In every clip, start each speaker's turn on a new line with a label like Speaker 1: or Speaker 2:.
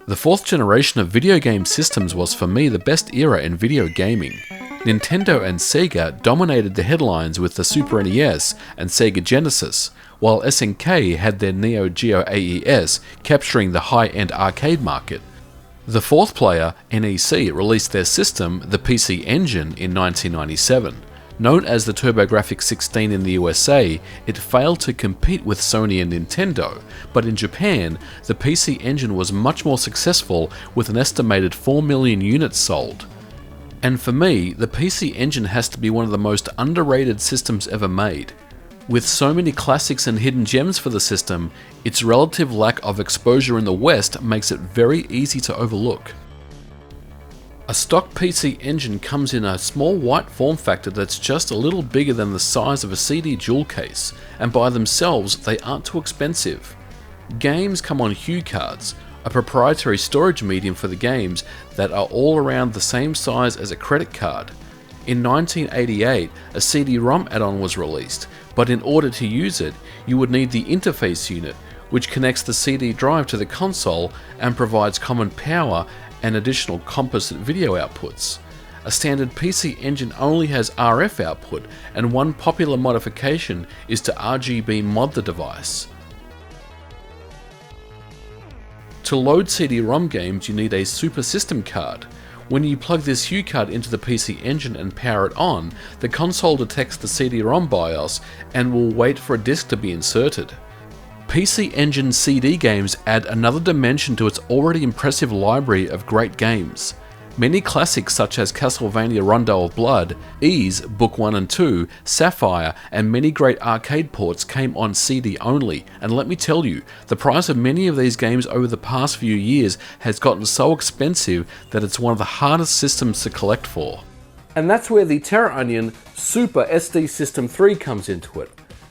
Speaker 1: The fourth generation of video game systems was for me the best era in video gaming. Nintendo and Sega dominated the headlines with the Super NES and Sega Genesis, while SNK had their Neo Geo AES capturing the high-end arcade market. The fourth player, NEC, released their system, the PC Engine, in 1997. Known as the TurboGrafx16 in the USA, it failed to compete with Sony and Nintendo, but in Japan, the PC Engine was much more successful with an estimated 4 million units sold. And for me, the PC Engine has to be one of the most underrated systems ever made. With so many classics and hidden gems for the system, its relative lack of exposure in the West makes it very easy to overlook. A stock PC Engine comes in a small white form factor that's just a little bigger than the size of a CD jewel case, and by themselves they aren't too expensive. Games come on HuCards, a proprietary storage medium for the games that are all around the same size as a credit card. In 1988, a CD-ROM add-on was released, but in order to use it, you would need the interface unit, which connects the CD drive to the console and provides common power and additional composite video outputs. A standard PC Engine only has RF output, and one popular modification is to RGB mod the device. To load CD-ROM games, you need a Super System card. When you plug this HuCard into the PC Engine and power it on, the console detects the CD-ROM BIOS and will wait for a disc to be inserted. PC Engine CD games add another dimension to its already impressive library of great games. Many classics such as Castlevania Rondo of Blood, Ys, Book 1 and 2, Sapphire, and many great arcade ports came on CD only, and let me tell you, the price of many of these games over the past few years has gotten so expensive that it's one of the hardest systems to collect for. And that's where the Terraonion Super SD System 3 comes into it.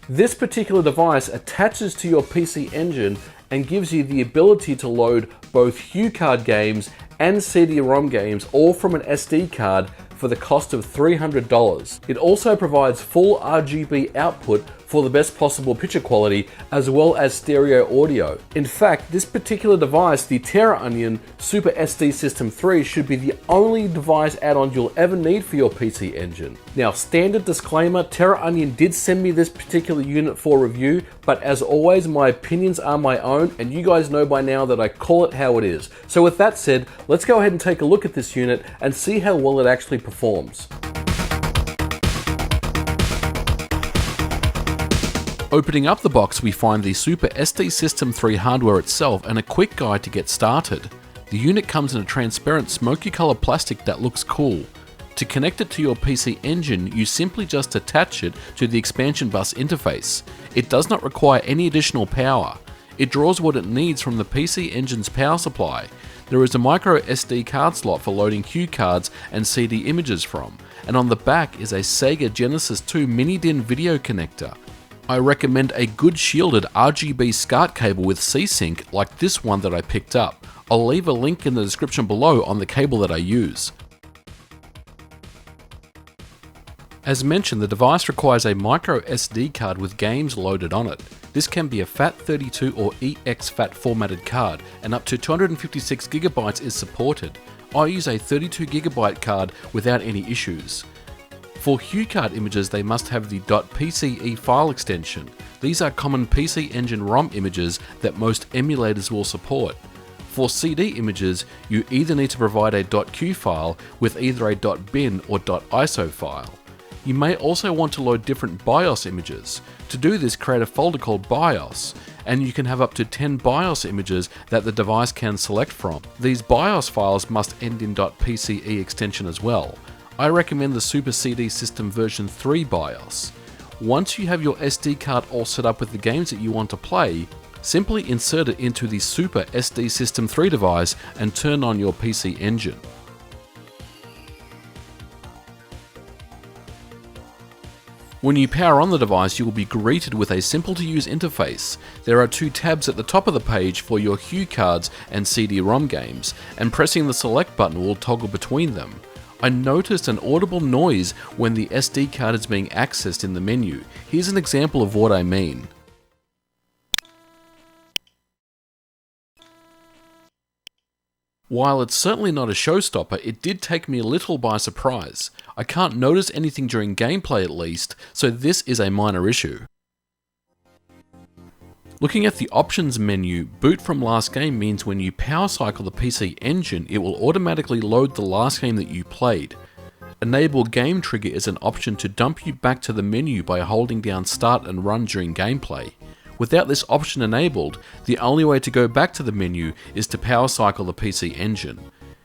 Speaker 1: This particular device attaches to your PC Engine and gives you the ability to load both HuCard games and CD-ROM games all from an SD card for the cost of $300. It also provides full RGB output for the best possible picture quality as well as stereo audio. In fact, this particular device, the Terraonion Super SD System 3, should be the only device add-on you'll ever need for your PC Engine. Now, standard disclaimer, Terraonion did send me this particular unit for review, but as always, my opinions are my own, and you guys know by now that I call it how it is. So with that said, let's go ahead and take a look at this unit and see how well it actually performs. Opening up the box, we find the Super SD System 3 hardware itself and a quick guide to get started. The unit comes in a transparent smoky color plastic that looks cool. To connect it to your PC Engine, you simply just attach it to the expansion bus interface. It does not require any additional power. It draws what it needs from the PC Engine's power supply. There is a micro SD card slot for loading HuCards and CD images from, and on the back is a Sega Genesis 2 mini DIN video connector. I recommend a good shielded RGB SCART cable with C-Sync like this one that I picked up. I'll leave a link in the description below on the cable that I use. As mentioned, the device requires a micro SD card with games loaded on it. This can be a FAT32 or exFAT formatted card, and up to 256GB is supported. I use a 32GB card without any issues. For HuCard images, they must have the .pce file extension. These are common PC Engine ROM images that most emulators will support. For CD images, you either need to provide a .q file with either a .bin or .iso file. You may also want to load different BIOS images. To do this, create a folder called BIOS, and you can have up to 10 BIOS images that the device can select from. These BIOS files must end in .pce extension as well. I recommend the Super CD System version 3 BIOS. Once you have your SD card all set up with the games that you want to play, simply insert it into the Super SD System 3 device and turn on your PC Engine. When you power on the device, you will be greeted with a simple to use interface. There are two tabs at the top of the page for your HuCards and CD-ROM games, and pressing the select button will toggle between them. I noticed an audible noise when the SD card is being accessed in the menu. Here's an example of what I mean. While it's certainly not a showstopper, it did take me a little by surprise. I can't notice anything during gameplay at least, so this is a minor issue. Looking at the options menu, boot from last game means when you power cycle the PC Engine, it will automatically load the last game that you played. Enable game trigger is an option to dump you back to the menu by holding down start and run during gameplay. Without this option enabled, the only way to go back to the menu is to power cycle the PC Engine.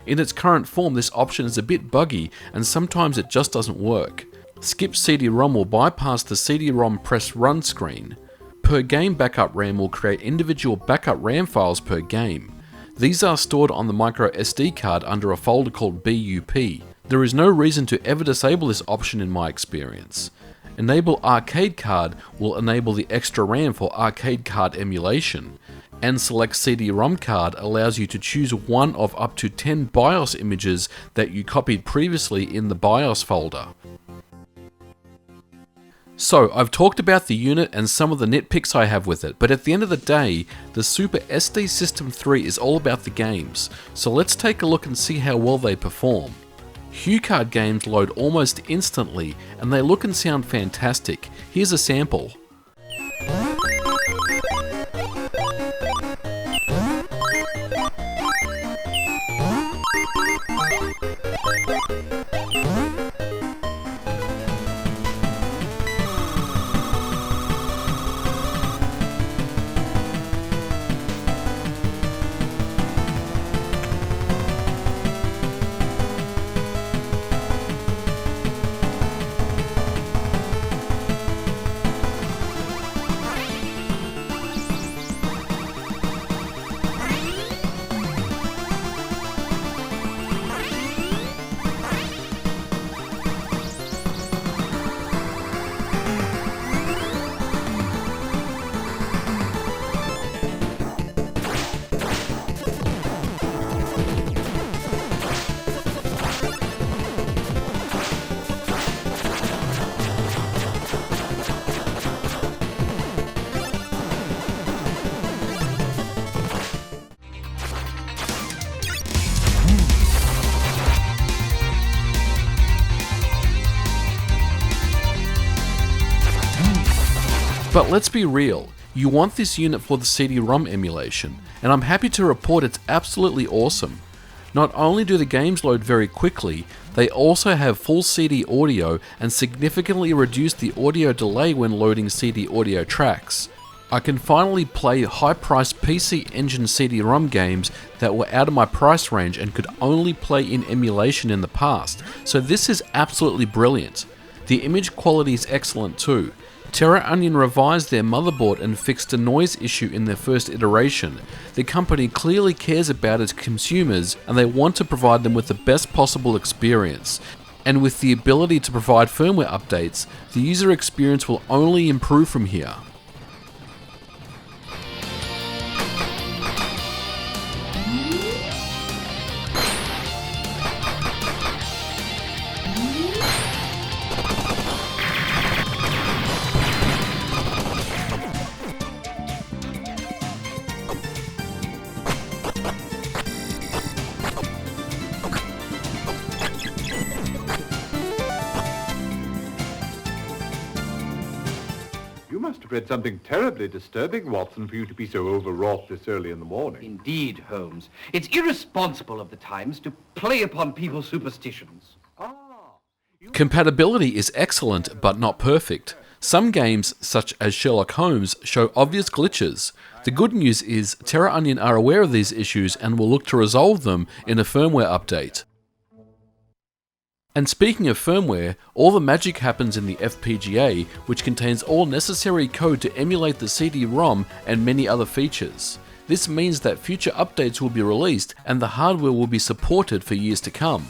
Speaker 1: In its current form, this option is a bit buggy and sometimes it just doesn't work. Skip CD-ROM will bypass the CD-ROM press run screen. Per game backup RAM will create individual backup RAM files per game. These are stored on the micro SD card under a folder called BUP. There is no reason to ever disable this option in my experience. Enable Arcade Card will enable the extra RAM for arcade card emulation, and Select CD-ROM Card allows you to choose one of up to 10 BIOS images that you copied previously in the BIOS folder. So, I've talked about the unit and some of the nitpicks I have with it, but at the end of the day, the Super SD System 3 is all about the games, so let's take a look and see how well they perform. HuCard games load almost instantly, and they look and sound fantastic. Here's a sample. But let's be real, you want this unit for the CD-ROM emulation, and I'm happy to report it's absolutely awesome. Not only do the games load very quickly, they also have full CD audio and significantly reduce the audio delay when loading CD audio tracks. I can finally play high-priced PC Engine CD-ROM games that were out of my price range and could only play in emulation in the past, so this is absolutely brilliant. The image quality is excellent too. Terraonion revised their motherboard and fixed a noise issue in their first iteration. The company clearly cares about its consumers and they want to provide them with the best possible experience. And with the ability to provide firmware updates, the user experience will only improve from here.
Speaker 2: You must have read something terribly disturbing, Watson, for you to be so overwrought this early in the morning.
Speaker 3: Indeed, Holmes. It's irresponsible of the Times to play upon people's superstitions.
Speaker 1: Compatibility is excellent, but not perfect. Some games, such as Sherlock Holmes, show obvious glitches. The good news is Terraonion are aware of these issues and will look to resolve them in a firmware update. And speaking of firmware, all the magic happens in the FPGA, which contains all necessary code to emulate the CD-ROM and many other features. This means that future updates will be released and the hardware will be supported for years to come.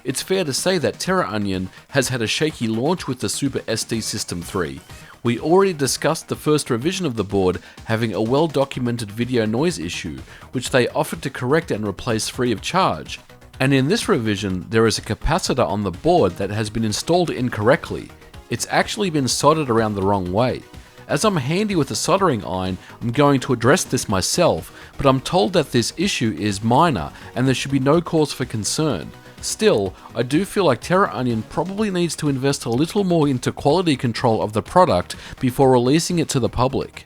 Speaker 1: It's fair to say that Terraonion has had a shaky launch with the Super SD System 3. We already discussed the first revision of the board having a well-documented video noise issue, which they offered to correct and replace free of charge. And in this revision, there is a capacitor on the board that has been installed incorrectly. It's actually been soldered around the wrong way. As I'm handy with a soldering iron, I'm going to address this myself, but I'm told that this issue is minor and there should be no cause for concern. Still, I do feel like Terraonion probably needs to invest a little more into quality control of the product before releasing it to the public.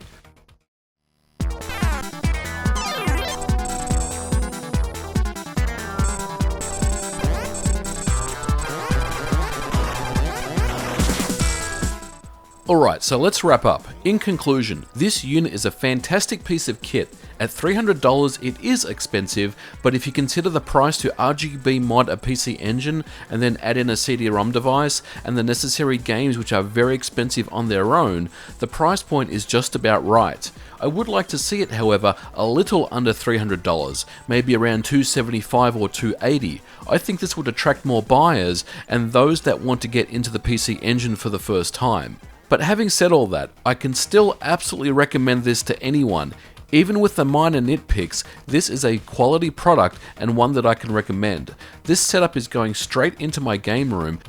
Speaker 1: Alright, so let's wrap up. In conclusion, this unit is a fantastic piece of kit. At $300 it is expensive, but if you consider the price to RGB mod a PC Engine and then add in a CD-ROM device and the necessary games which are very expensive on their own, the price point is just about right. I would like to see it, however, a little under $300, maybe around $275 or $280. I think this would attract more buyers and those that want to get into the PC Engine for the first time. But having said all that, I can still absolutely recommend this to anyone. Even with the minor nitpicks, this is a quality product and one that I can recommend. This setup is going straight into my game room,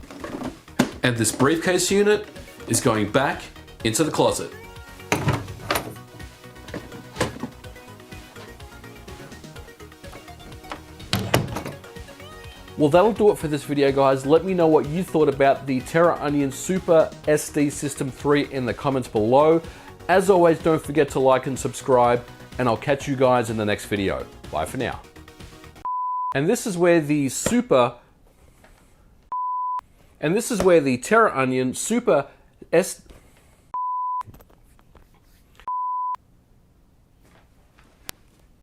Speaker 1: and this briefcase unit is going back into the closet. Well, that'll do it for this video, guys. Let me know what you thought about the Terraonion Super SD System 3 in the comments below. As always, don't forget to like and subscribe, and I'll catch you guys in the next video. Bye for now. And this is where the Terraonion Super S